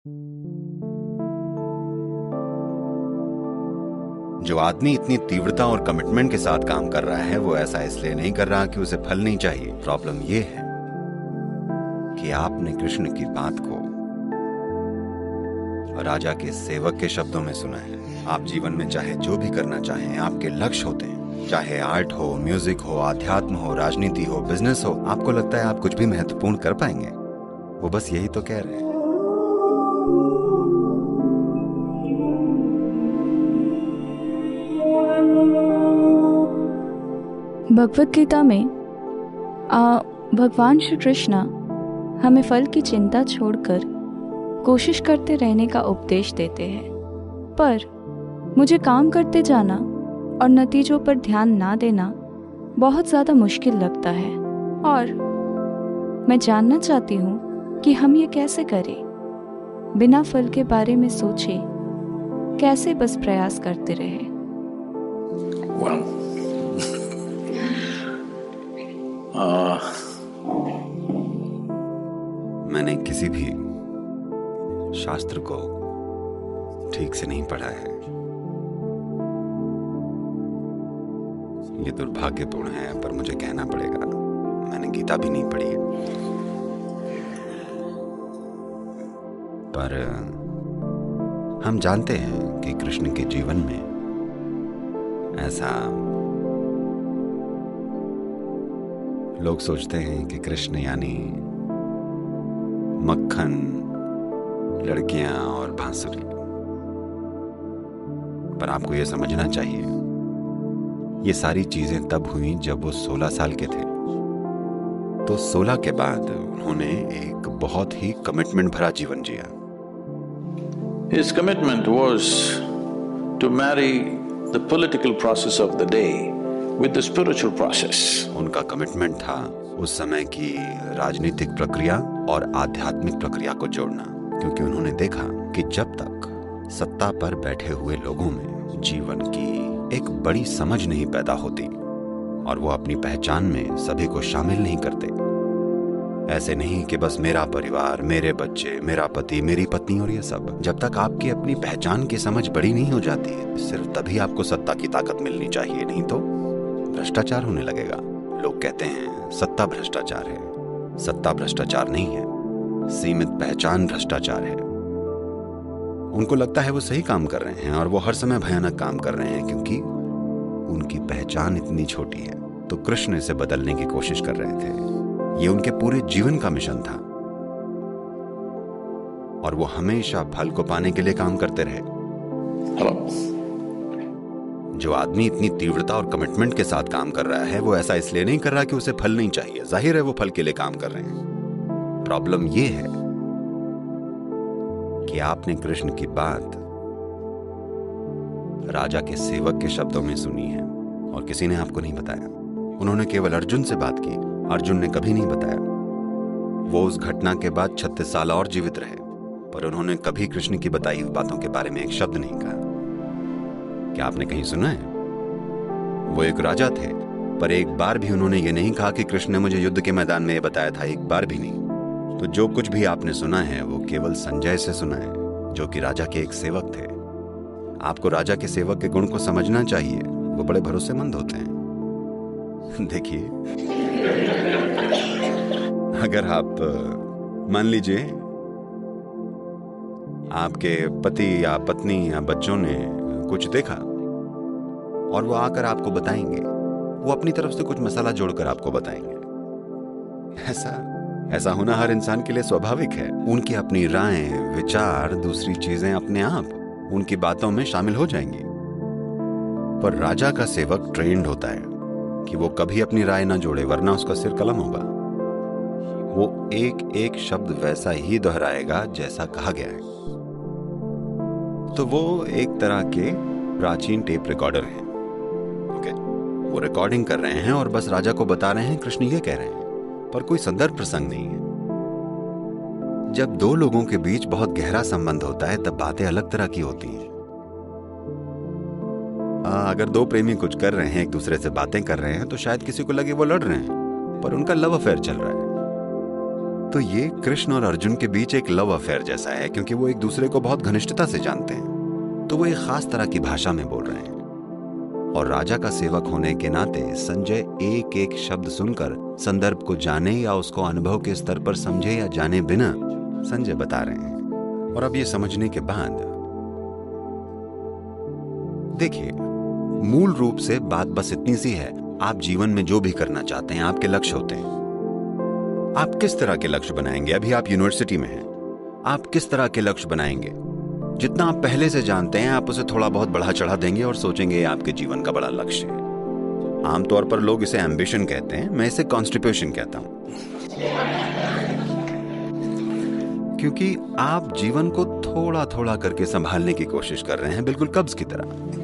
जो आदमी इतनी तीव्रता और कमिटमेंट के साथ काम कर रहा है वो ऐसा इसलिए नहीं कर रहा कि उसे फल नहीं चाहिए। प्रॉब्लम ये है कि आपने कृष्ण की बात को राजा के सेवक के शब्दों में सुना है। आप जीवन में चाहे जो भी करना चाहें, आपके लक्ष्य होते हैं, चाहे आर्ट हो, म्यूजिक हो, आध्यात्म हो, राजनीति हो, बिजनेस हो, आपको लगता है आप कुछ भी महत्वपूर्ण कर पाएंगे। वो बस यही तो कह रहे हैं। भगवत गीता में भगवान श्री कृष्ण हमें फल की चिंता छोड़कर कोशिश करते रहने का उपदेश देते हैं। पर मुझे काम करते जाना और नतीजों पर ध्यान ना देना बहुत ज़्यादा मुश्किल लगता है, और मैं जानना चाहती हूँ कि हम ये कैसे करें, बिना फल के बारे में सोचे कैसे बस प्रयास करते रहे। मैंने किसी भी शास्त्र को ठीक से नहीं पढ़ा है। ये दुर्भाग्यपूर्ण है, पर मुझे कहना पड़ेगा, मैंने गीता भी नहीं पढ़ी है। पर हम जानते हैं कि कृष्ण के जीवन में ऐसा लोग सोचते हैं कि कृष्ण यानी मक्खन, लड़कियां और बांसुरी। पर आपको यह समझना चाहिए, ये सारी चीजें तब हुई जब वो 16 साल के थे। तो 16 के बाद उन्होंने एक बहुत ही कमिटमेंट भरा जीवन जिया। His commitment was to marry the political process of the day with the spiritual process. उनका कमिटमेंट था उस समय की राजनीतिक प्रक्रिया और आध्यात्मिक प्रक्रिया को जोड़ना, क्योंकि उन्होंने देखा कि जब तक सत्ता पर बैठे हुए लोगों में जीवन की एक बड़ी समझ नहीं पैदा होती और वो अपनी पहचान में सभी को शामिल नहीं करते, ऐसे नहीं कि बस मेरा परिवार, मेरे बच्चे, मेरा पति, मेरी पत्नी और ये सब, जब तक आपकी अपनी पहचान की समझ बड़ी नहीं हो जाती, सिर्फ तभी आपको सत्ता की ताकत मिलनी चाहिए, नहीं तो भ्रष्टाचार होने लगेगा। लोग कहते हैं सत्ता भ्रष्टाचार है। सत्ता भ्रष्टाचार नहीं है, सीमित पहचान भ्रष्टाचार है। उनको लगता है वो सही काम कर रहे हैं और वो हर समय भयानक काम कर रहे हैं, क्योंकि उनकी पहचान इतनी छोटी है। तो कृष्ण इसे बदलने की कोशिश कर रहे थे। ये उनके पूरे जीवन का मिशन था और वो हमेशा फल को पाने के लिए काम करते रहे। जो आदमी इतनी तीव्रता और कमिटमेंट के साथ काम कर रहा है वो ऐसा इसलिए नहीं कर रहा कि उसे फल नहीं चाहिए। जाहिर है वो फल के लिए काम कर रहे हैं। प्रॉब्लम ये है कि आपने कृष्ण की बात राजा के सेवक के शब्दों में सुनी है और किसी ने आपको नहीं बताया। उन्होंने केवल अर्जुन से बात की, अर्जुन ने कभी नहीं बताया। वो उस घटना के बाद 36 साल और जीवित रहे, पर उन्होंने कभी कृष्ण की बताई हुई बातों के बारे में एक शब्द नहीं कहा। क्या आपने कहीं सुना है? वो एक राजा थे, पर एक बार भी उन्होंने ये नहीं कहा कि कृष्ण ने मुझे युद्ध के मैदान में ये बताया था, एक बार भी नहीं। तो जो कुछ भी आपने सुना है वो केवल संजय से सुना है, जो कि राजा के एक सेवक थे। आपको राजा के सेवक के गुण को समझना चाहिए, वो बड़े भरोसेमंद होते हैं। देखिए, अगर आप मान लीजिए आपके पति या पत्नी या बच्चों ने कुछ देखा और वो आकर आपको बताएंगे, वो अपनी तरफ से कुछ मसाला जोड़कर आपको बताएंगे। ऐसा होना हर इंसान के लिए स्वाभाविक है। उनकी अपनी राय, विचार, दूसरी चीजें अपने आप उनकी बातों में शामिल हो जाएंगी। पर राजा का सेवक ट्रेंड होता है कि वो कभी अपनी राय ना जोड़े, वरना उसका सिर कलम होगा। वो एक एक शब्द वैसा ही दोहराएगा जैसा कहा गया है। तो वो एक तरह के प्राचीन टेप रिकॉर्डर हैं। ओके, वो रिकॉर्डिंग कर रहे हैं और बस राजा को बता रहे हैं कृष्ण ये कह रहे हैं, पर कोई संदर्भ प्रसंग नहीं है। जब दो लोगों के बीच बहुत गहरा संबंध होता है तब बातें अलग तरह की होती हैं। अगर दो प्रेमी कुछ कर रहे हैं, एक दूसरे से बातें कर रहे हैं, तो शायद किसी को लगे वो लड़ रहे हैं, पर उनका लव अफेयर चल रहा है। तो ये कृष्ण और अर्जुन के बीच एक लव अफेयर जैसा है, क्योंकि वो एक दूसरे को बहुत घनिष्ठता से जानते हैं। तो वो एक खास तरह की भाषा में बोल रहे हैं। और राजा का सेवक होने के नाते संजय एक एक शब्द सुनकर संदर्भ को जाने या उसको अनुभव के स्तर पर समझे या जाने बिना संजय बता रहे हैं। और अब ये समझने के बाद देखिए, मूल रूप से बात बस इतनी सी है, आप जीवन में जो भी करना चाहते हैं आपके लक्ष्य होते हैं। आप किस तरह के लक्ष्य बनाएंगे? अभी आप यूनिवर्सिटी में हैं, आप किस तरह के लक्ष्य बनाएंगे? जितना आप पहले से जानते हैं आप उसे थोड़ा बहुत बढ़ा चढ़ा देंगे और सोचेंगे ये आपके जीवन का बड़ा लक्ष्य है। आमतौर पर लोग इसे एम्बिशन कहते हैं, मैं इसे कॉन्स्टिपेशन कहता हूं, क्योंकि आप जीवन को थोड़ा थोड़ा करके संभालने की कोशिश कर रहे हैं, बिल्कुल कब्ज की तरह।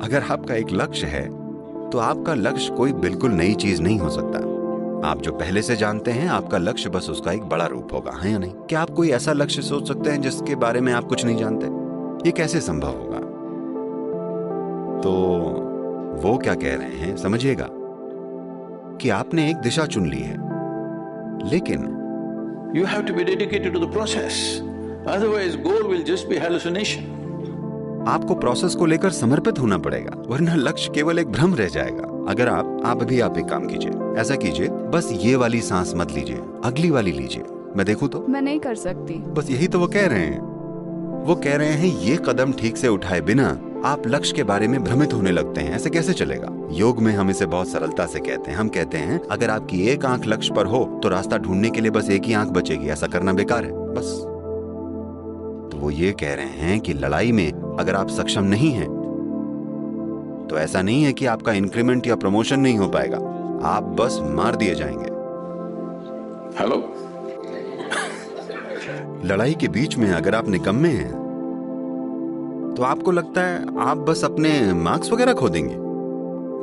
अगर आपका एक लक्ष्य है तो आपका लक्ष्य कोई बिल्कुल नई चीज नहीं हो सकता। आप जो पहले से जानते हैं आपका लक्ष्य बस उसका एक बड़ा रूप होगा, है या नहीं? क्या आप कोई ऐसा लक्ष्य सोच सकते हैं जिसके बारे में आप कुछ नहीं जानते? ये कैसे संभव होगा? तो वो क्या कह रहे हैं समझिएगा, कि आपने एक दिशा चुन ली है, लेकिन You have to be dedicated to the process. Otherwise, goal will just be hallucination. आपको प्रोसेस को लेकर समर्पित होना पड़ेगा, वरना लक्ष्य केवल एक भ्रम रह जाएगा। अगर आप एक काम कीजिए, ऐसा कीजिए, बस ये वाली सांस मत लीजिए, अगली वाली लीजिए। मैं देखूं तो? मैं नहीं कर सकती। बस यही तो वो कह रहे हैं। वो कह रहे हैं ये कदम ठीक से उठाए बिना आप लक्ष्य के बारे में भ्रमित होने लगते हैं। ऐसे कैसे चलेगा? योग में हम इसे बहुत सरलता से कहते हैं। हम कहते हैं अगर आपकी एक आंख लक्ष्य पर हो तो रास्ता ढूंढने के लिए बस एक ही आंख बचेगी, ऐसा करना बेकार है, बस। तो वो ये कह रहे हैं कि लड़ाई में अगर आप सक्षम नहीं हैं तो ऐसा नहीं है कि आपका इंक्रीमेंट या प्रमोशन नहीं हो पाएगा, आप बस मार दिए जाएंगे। हेलो। लड़ाई के बीच में अगर आप निकम्मे हैं तो आपको लगता है आप बस अपने मार्क्स वगैरह खो देंगे?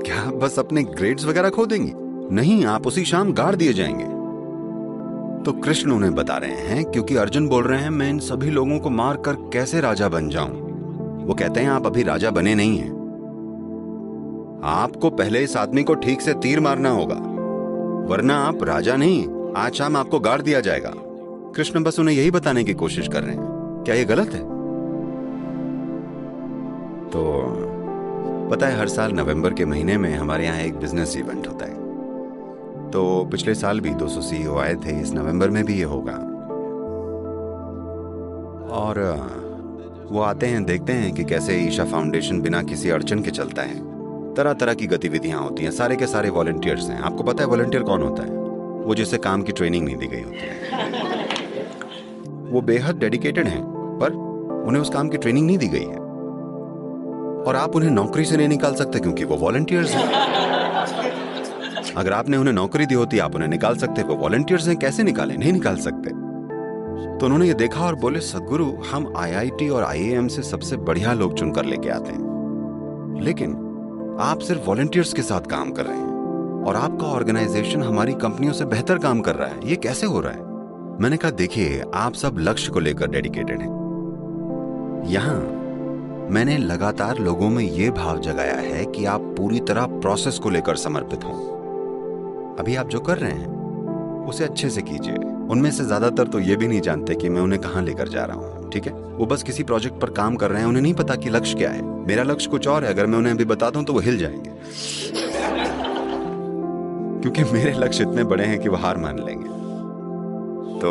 क्या आप बस अपने ग्रेड्स वगैरह खो देंगे? नहीं, आप उसी शाम गाड़ दिए जाएंगे। तो कृष्ण उन्हें बता रहे हैं, क्योंकि अर्जुन बोल रहे हैं मैं इन सभी लोगों को मार कर कैसे राजा बन जाऊं। वो कहते हैं आप अभी राजा बने नहीं हैं, आपको पहले इस आदमी को ठीक से तीर मारना होगा, वरना आप राजा नहीं, आज शाम आपको गाड़ दिया जाएगा। कृष्ण बस उन्हें यही बताने की कोशिश कर रहे हैं। क्या ये गलत है? तो पता है, हर साल नवंबर के महीने में हमारे यहाँ एक बिजनेस इवेंट होता है। तो पिछले साल भी 200 CEO आए थे, इस नवंबर में भी ये होगा। और वो आते हैं, देखते हैं कि कैसे ईशा फाउंडेशन बिना किसी अड़चन के चलता है। तरह तरह की गतिविधियां होती हैं, सारे के सारे वॉलंटियर्स हैं। आपको पता है वॉलंटियर कौन होता है? वो जिसे काम की ट्रेनिंग नहीं दी गई होती है। वो बेहद डेडिकेटेड हैं, पर उन्हें उस काम की ट्रेनिंग नहीं दी गई है। और आप उन्हें नौकरी से नहीं निकाल सकते क्योंकि वो वॉलंटियर्स हैं। अगर आपने उन्हें नौकरी दी होती आप उन्हें निकाल सकते, वो वॉलंटियर्स हैं, कैसे निकाले? नहीं निकाल सकते। तो उन्होंने ये देखा और बोले सदगुरु, हम IIT और IIM से सबसे बढ़िया लोग चुनकर लेके आते हैं, लेकिन आप सिर्फ वॉलंटियर्स के साथ काम कर रहे हैं और आपका ऑर्गेनाइजेशन हमारी कंपनियों से बेहतर काम कर रहा है, ये कैसे हो रहा है? मैंने कहा देखिए, आप सब लक्ष्य को लेकर डेडिकेटेड हैं। यहां मैंने लगातार लोगों में यह भाव जगाया है कि आप पूरी तरह प्रोसेस को लेकर समर्पित हों। अभी आप जो कर रहे हैं उसे अच्छे से कीजिए। उनमें से ज्यादातर तो ये भी नहीं जानते कि मैं उन्हें कहां लेकर जा रहा हूं, ठीक है? वो बस किसी प्रोजेक्ट पर काम कर रहे हैं, उन्हें नहीं पता कि लक्ष्य क्या है। मेरा लक्ष्य कुछ और है, अगर मैं उन्हें अभी बता दूं तो वो हिल जाएंगे क्योंकि मेरे लक्ष्य इतने बड़े हैं कि वो हार मान लेंगे। तो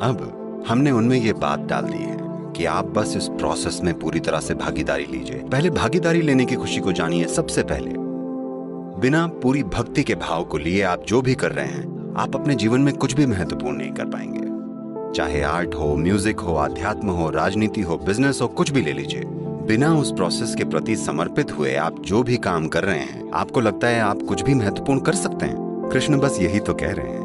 अब हमने उनमें ये बात डाल दी है कि आप बस इस प्रोसेस में पूरी तरह से भागीदारी लीजिए। पहले भागीदारी लेने की खुशी को जानिए। सबसे पहले बिना पूरी भक्ति के भाव को लिए आप जो भी कर रहे हैं, आप अपने जीवन में कुछ भी महत्वपूर्ण नहीं कर पाएंगे। चाहे आर्ट हो, म्यूजिक हो, अध्यात्म हो, राजनीति हो, बिजनेस हो, कुछ भी ले लीजिए। बिना उस प्रोसेस के प्रति समर्पित हुए आप जो भी काम कर रहे हैं, आपको लगता है आप कुछ भी महत्वपूर्ण कर सकते हैं? कृष्ण बस यही तो कह रहे हैं।